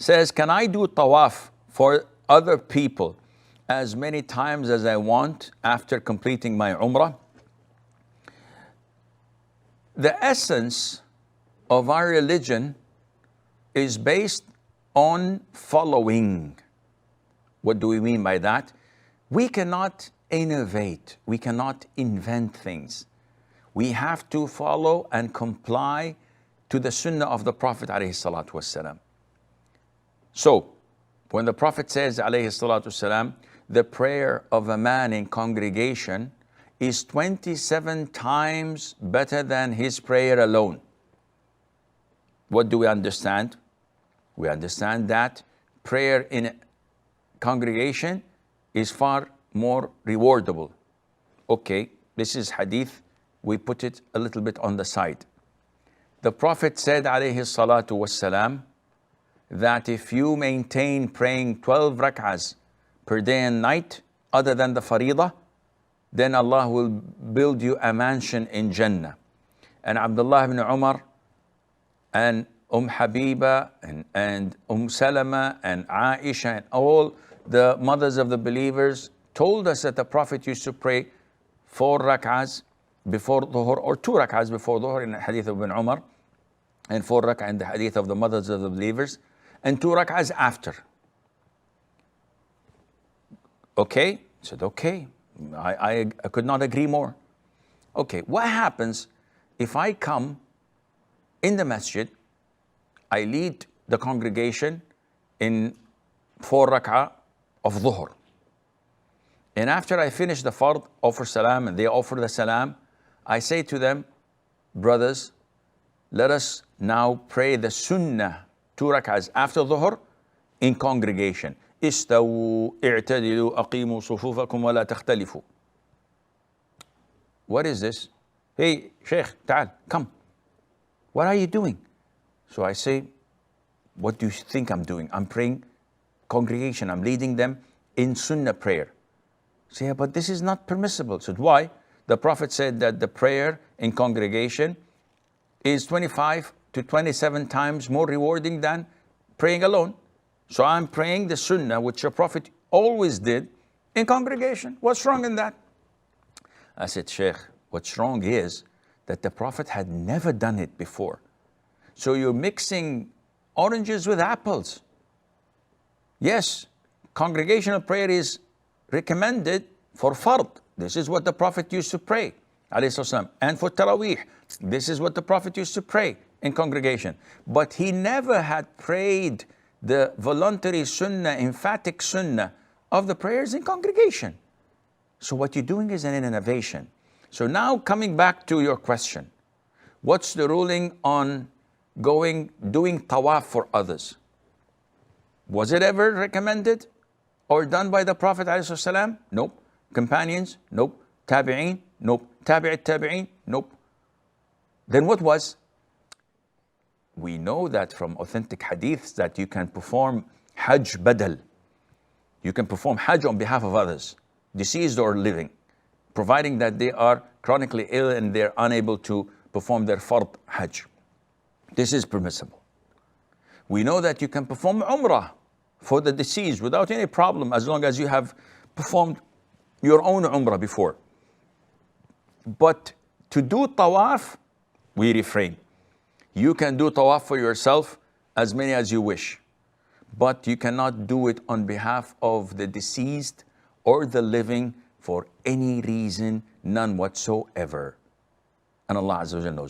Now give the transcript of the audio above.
says, can I do tawaf for other people as many times as I want after completing my umrah? The essence of our religion is based on following. What do we mean by that? We cannot innovate. We cannot invent things. We have to follow and comply to the sunnah of the Prophet ﷺ. So, when the Prophet says ﷺ, the prayer of a man in congregation is 27 times better than his prayer alone. What do we understand? We understand that prayer in a congregation is far more rewardable. Okay, this is hadith. We put it a little bit on the side. The Prophet said, alayhi salatu wassalam, that if you maintain praying 12 rak'ahs per day and night, other than the faridah, then Allah will build you a mansion in Jannah. And Abdullah ibn Umar and Habiba and Salama and Aisha and all the mothers of the believers told us that the Prophet used to pray 4 rak'ahs before dhuhr, or 2 rak'ahs before dhuhr in the hadith of Ibn Umar, and 4 rak'ah in the hadith of the mothers of the believers, and 2 rak'ahs after. Okay? I said, okay. I could not agree more. Okay, what happens if I come in the masjid, I lead the congregation in 4 rak'ah of dhuhr, and after I finish the fard, offer salam, and they offer the salam, I say to them, brothers, let us now pray the sunnah 2 rak'ahs after dhuhr in congregation. استووا اعتدلوا أقيموا صفوفكم ولا تختلفوا. What is this? Hey, Sheikh, تعال, come. What are you doing? So I say, what do you think I'm doing? I'm praying congregation. I'm leading them in sunnah prayer. Say, yeah, but this is not permissible. So why? The Prophet said that the prayer in congregation is 25 to 27 times more rewarding than praying alone. So I'm praying the sunnah, which the Prophet always did, in congregation. What's wrong in that? I said, Sheikh, what's wrong is that the Prophet had never done it before. So you're mixing oranges with apples. Yes, congregational prayer is recommended for fard. This is what the Prophet used to pray, alayhi salam. And for taraweeh, this is what the Prophet used to pray in congregation. But he never had prayed the voluntary sunnah, emphatic sunnah of the prayers in congregation. So what you're doing is an innovation. So now coming back to your question, what's the ruling on doing tawaf for others? Was it ever recommended or done by the Prophet ﷺ? Nope. Companions? Nope. Tabi'een? Nope. Tabi'it tabi'een? Nope. Then what was? We know that from authentic hadiths that you can perform Hajj badal. You can perform Hajj on behalf of others, deceased or living, providing that they are chronically ill and they're unable to perform their fard Hajj. This is permissible. We know that you can perform Umrah for the deceased without any problem, as long as you have performed your own Umrah before. But to do Tawaaf, we refrain. You can do Tawaaf for yourself as many as you wish, but you cannot do it on behalf of the deceased or the living for any reason, none whatsoever. And Allah Azza wa Jalla knows.